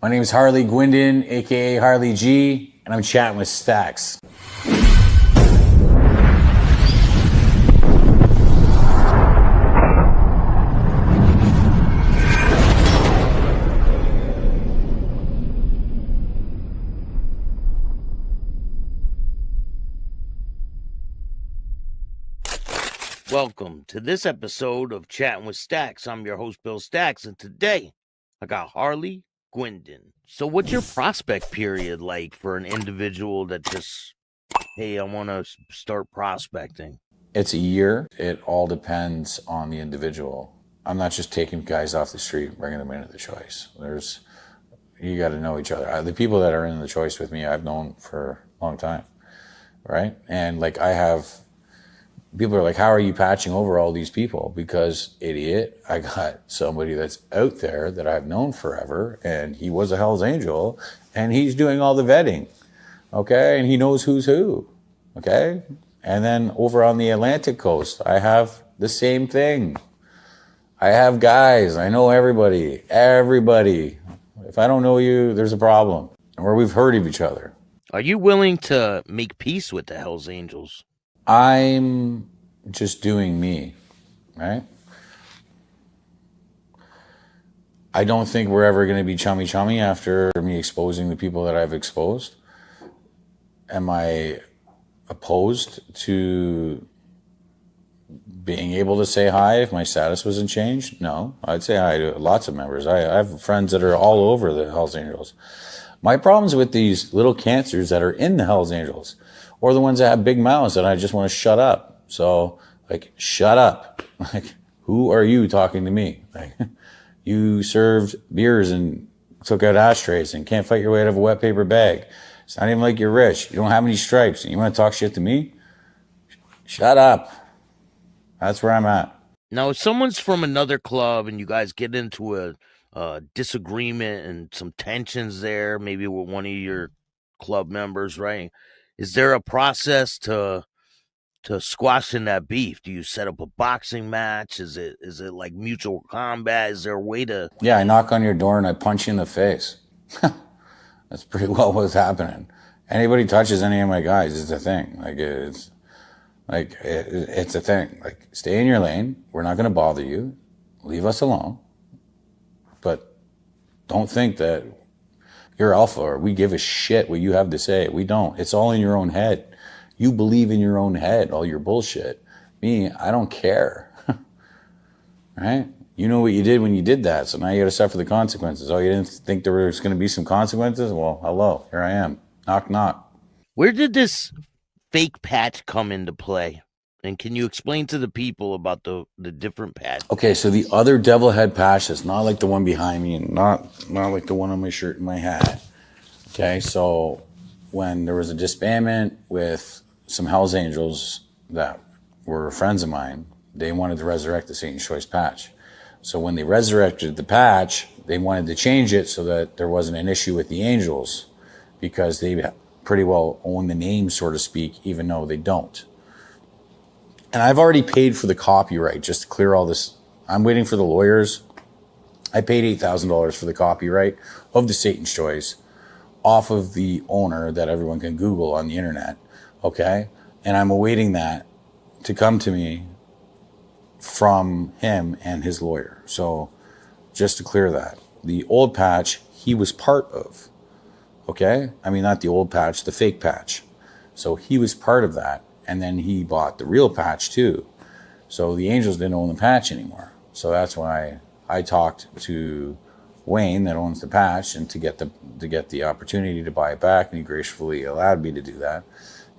My name is Harley Guindon, aka Harley G, and I'm chatting with Staxx. Welcome to this episode of Chattin with Staxx. I'm your host, Bill Staxx, and today I got Harley Guindon. So what's your prospect period like for an individual that just, hey, I want to start prospecting? It's a year. It all depends on the individual. I'm not just taking guys off the street and bringing them into the choice. You got to know each other. The people that are in the choice with me, I've known for a long time, right? And like people are like, how are you patching over all these people? Because, idiot, I got somebody that's out there that I've known forever, and he was a Hell's Angel, and he's doing all the vetting, okay? And he knows who's who, okay? And then over on the Atlantic coast, I have the same thing. I have guys. I know everybody. Everybody. If I don't know you, there's a problem. Or we've heard of each other. Are you willing to make peace with the Hells Angels? I'm just doing me, right? I don't think we're ever going to be chummy after me exposing the people that I've exposed. Am I opposed to being able to say hi if my status wasn't changed? No, I'd say hi to lots of members. I have friends that are all over the Hells Angels. My problem's with these little cancers that are in the Hells Angels, or the ones that have big mouths that I just want to shut up. So, like, shut up. Like, who are you talking to me? Like, you served beers and took out ashtrays and can't fight your way out of a wet paper bag. It's not even like you're rich. You don't have any stripes. And you want to talk shit to me? Shut up. That's where I'm at. Now, if someone's from another club and you guys get into a disagreement and some tensions there, maybe with one of your club members, right? Is there a process to squashing that beef? Do you set up a boxing match? Is it like mutual combat? Is there a way to? Yeah, I knock on your door and I punch you in the face. That's pretty well what's happening. Anybody touches any of my guys, it's a thing. It's a thing. Like, stay in your lane. We're not going to bother you. Leave us alone. But don't think that you're alpha or we give a shit what you have to say. We don't. It's all in your own head. You believe in your own head, all your bullshit. Me, I don't care. Right? You know what you did when you did that, so now you got to suffer the consequences. Oh, you didn't think there was going to be some consequences? Well, hello, here I am. Knock, knock. Where did this fake patch come into play? And can you explain to the people about the different patches? Okay, so the other devil head patch is not like the one behind me and not like the one on my shirt and my hat. Okay, so when there was a disbandment with some Hells Angels that were friends of mine, they wanted to resurrect the Satan's Choice patch. So when they resurrected the patch, they wanted to change it so that there wasn't an issue with the Angels, because they pretty well own the name, so to speak, even though they don't. And I've already paid for the copyright just to clear all this. I'm waiting for the lawyers. I paid $8,000 for the copyright of the Satan's Choice off of the owner that everyone can Google on the internet. Okay? And I'm awaiting that to come to me from him and his lawyer. So just to clear that, the old patch he was part of. Okay? I mean, not the old patch, the fake patch. So he was part of that. And then he bought the real patch too. So the Angels didn't own the patch anymore. So that's why I talked to Wayne that owns the patch, and to get the opportunity to buy it back, and he graciously allowed me to do that.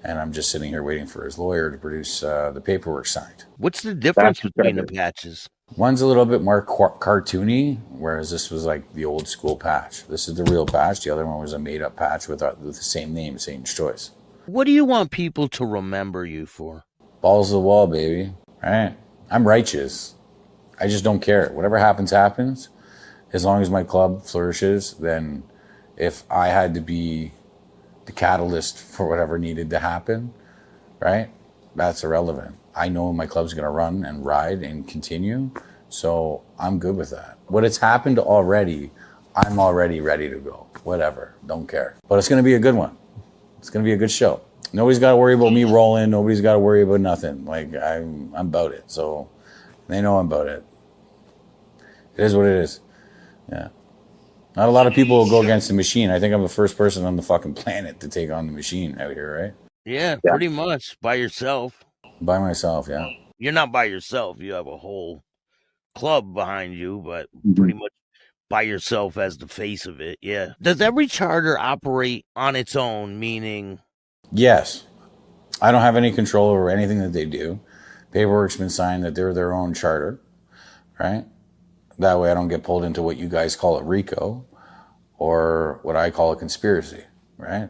And I'm just sitting here waiting for his lawyer to produce the paperwork signed. What's the difference between the patches? One's a little bit more cartoony, whereas this was like the old school patch. This is the real patch. The other one was a made up patch with the same name, Satan's Choice. What do you want people to remember you for? Balls to the wall, baby. Right? I'm righteous. I just don't care. Whatever happens, happens. As long as my club flourishes, then if I had to be the catalyst for whatever needed to happen, right? That's irrelevant. I know my club's going to run and ride and continue, so I'm good with that. What has happened already, I'm already ready to go. Whatever. Don't care. But it's going to be a good one. It's going to be a good show. Nobody's got to worry about me rolling. Nobody's got to worry about nothing. Like, I'm about it. So they know I'm about it. It is what it is. Yeah. Not a lot of people will go against the machine. I think I'm the first person on the fucking planet to take on the machine out here, right? Yeah, pretty much by yourself. By myself, yeah. You're not by yourself. You have a whole club behind you, but pretty much by yourself as the face of it. Yeah. Does every charter operate on its own? Meaning, Yes. I don't have any control over anything that they do. Paperwork's been signed that they're their own charter, right? That way I don't get pulled into what you guys call a RICO or what I call a conspiracy, right?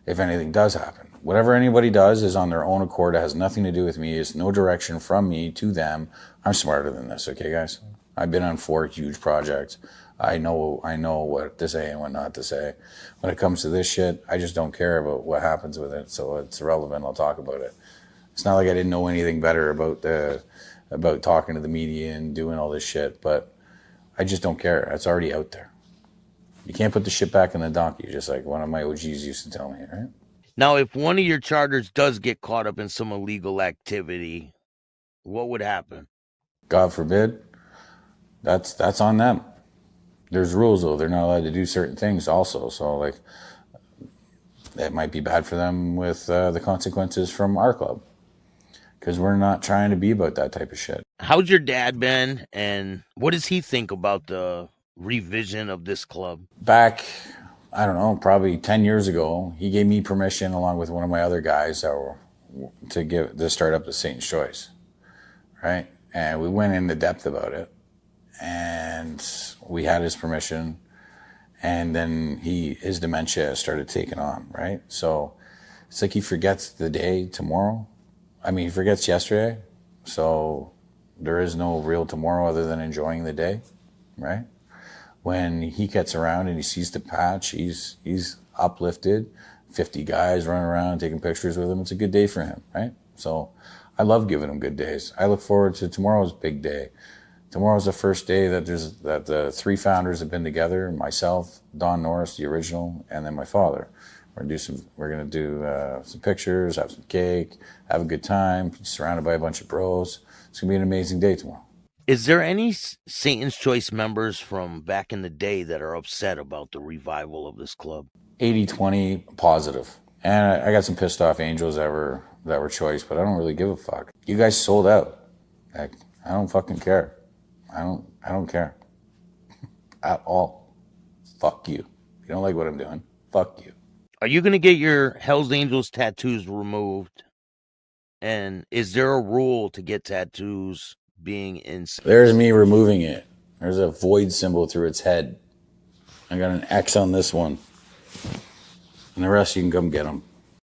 If anything does happen. Whatever anybody does is on their own accord. It has nothing to do with me. It's no direction from me to them. I'm smarter than this, okay, guys? I've been on 4 huge projects. I know what to say and what not to say. When it comes to this shit, I just don't care about what happens with it. So it's irrelevant. I'll talk about it. It's not like I didn't know anything better about talking to the media and doing all this shit, but I just don't care. It's already out there. You can't put the shit back in the donkey, just like one of my OGs used to tell me, right? now, if one of your charters does get caught up in some illegal activity, what would happen? God forbid. That's on them. There's rules though. They're not allowed to do certain things also. So like, it might be bad for them with the consequences from our club. Because we're not trying to be about that type of shit. How's your dad been, and what does he think about the revision of this club? Back, I don't know, probably 10 years ago, he gave me permission along with one of my other guys to start up the Satan's Choice, right? And we went into depth about it, and we had his permission, and then his dementia started taking on, right? So it's like he forgets the day tomorrow. I mean, he forgets yesterday, so there is no real tomorrow other than enjoying the day, right? When he gets around and he sees the patch, he's uplifted. 50 guys running around taking pictures with him. It's a good day for him, right? So I love giving him good days. I look forward to tomorrow's big day. Tomorrow's the first day that the 3 founders have been together: myself, Don Norris, the original, and then my father. We're gonna do some pictures, have some cake, have a good time, surrounded by a bunch of bros. It's gonna be an amazing day tomorrow. Is there any Satan's Choice members from back in the day that are upset about the revival of this club? 80-20 positive. And I got some pissed off angels that were choice, but I don't really give a fuck. You guys sold out. Like, I don't fucking care. I don't care. At all. Fuck you. You don't like what I'm doing? Fuck you. Are you going to get your Hell's Angels tattoos removed? And is there a rule to get tattoos being insane? There's me removing it. There's a void symbol through its head. I got an X on this one. And the rest you can come get them.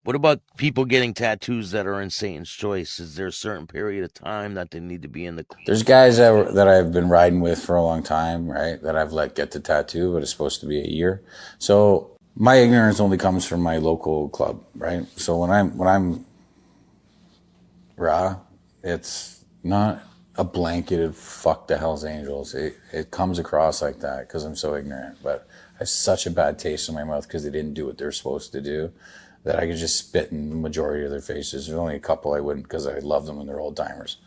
What about people getting tattoos that are in Satan's Choice? Is there a certain period of time that they need to be in the club? There's guys that I've been riding with for a long time, right? That I've let get the tattoo, but it's supposed to be a year. So my ignorance only comes from my local club, right? So when I'm raw, it's not a blanketed fuck the Hells Angels. It comes across like that because I'm so ignorant. But I have such a bad taste in my mouth because they didn't do what they're supposed to do that I could just spit in the majority of their faces. There's only a couple I wouldn't because I love them and they're old timers,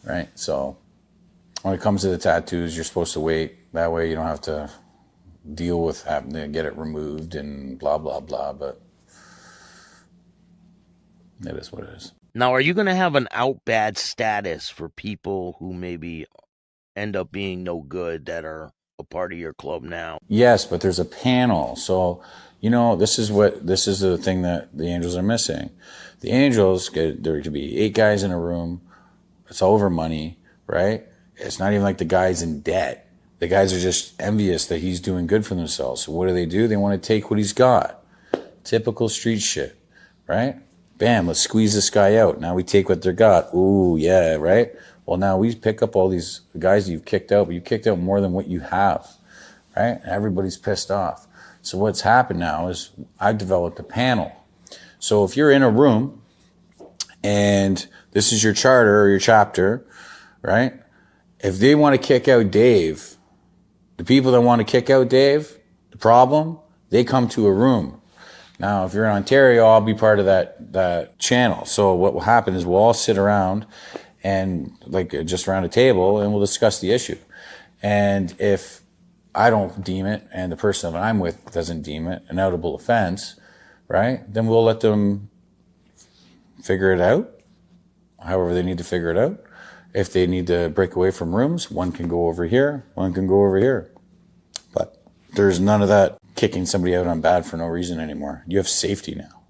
right? So when it comes to the tattoos, you're supposed to wait. That way you don't have to deal with having to get it removed and blah, blah, blah. But it is what it is. Now, are you going to have an out bad status for people who maybe end up being no good that are a part of your club now? Yes, but there's a panel. So, this is the thing that the Angels are missing. The Angels, there could be 8 guys in a room. It's all over money, right? It's not even like the guy's in debt. The guys are just envious that he's doing good for themselves. So what do? They want to take what he's got. Typical street shit, right? Bam, let's squeeze this guy out. Now we take what they got. Ooh, yeah, right? Well, now we pick up all these guys you've kicked out, but you kicked out more than what you have, right? And everybody's pissed off. So what's happened now is I've developed a panel. So if you're in a room and this is your charter or your chapter, right? If they want to kick out Dave, The people that want to kick out Dave, the problem, they come to a room. Now, if you're in Ontario, I'll be part of that channel. So what will happen is we'll all sit around and just around a table and we'll discuss the issue. And if I don't deem it and the person that I'm with doesn't deem it an outable offense, right, then we'll let them figure it out, however they need to figure it out. If they need to break away from rooms, one can go over here, one can go over here. But there's none of that kicking somebody out on bad for no reason anymore. You have safety now.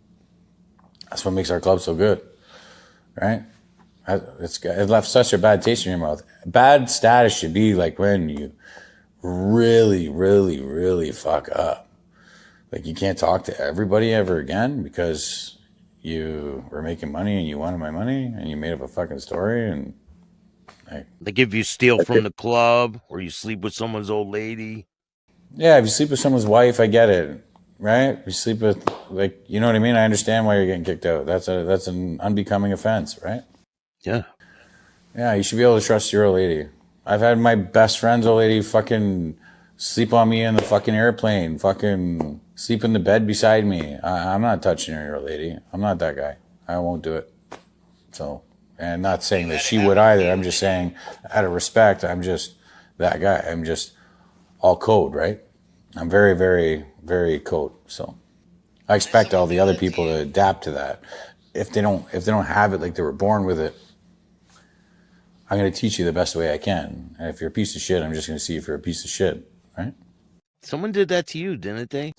That's what makes our club so good, right? It left such a bad taste in your mouth. Bad status should be like when you really, really, really fuck up. Like you can't talk to everybody ever again because you were making money and you wanted my money and you made up a fucking story and like if you steal from the club or you sleep with someone's old lady. Yeah, if you sleep with someone's wife, I get it, right? If you sleep with, you know what I mean? I understand why you're getting kicked out. That's an unbecoming offense, right? Yeah. Yeah, you should be able to trust your old lady. I've had my best friend's old lady fucking sleep on me in the fucking airplane, fucking sleep in the bed beside me. I'm not touching your old lady. I'm not that guy. I won't do it. So, and not saying that she would either. I'm just saying, out of respect, I'm just that guy. I'm just all code, right? I'm very, very, very code. So I expect all the other people to adapt to that. If they don't have it like they were born with it, I'm going to teach you the best way I can. And if you're a piece of shit, I'm just going to see if you're a piece of shit, right? Someone did that to you, didn't they?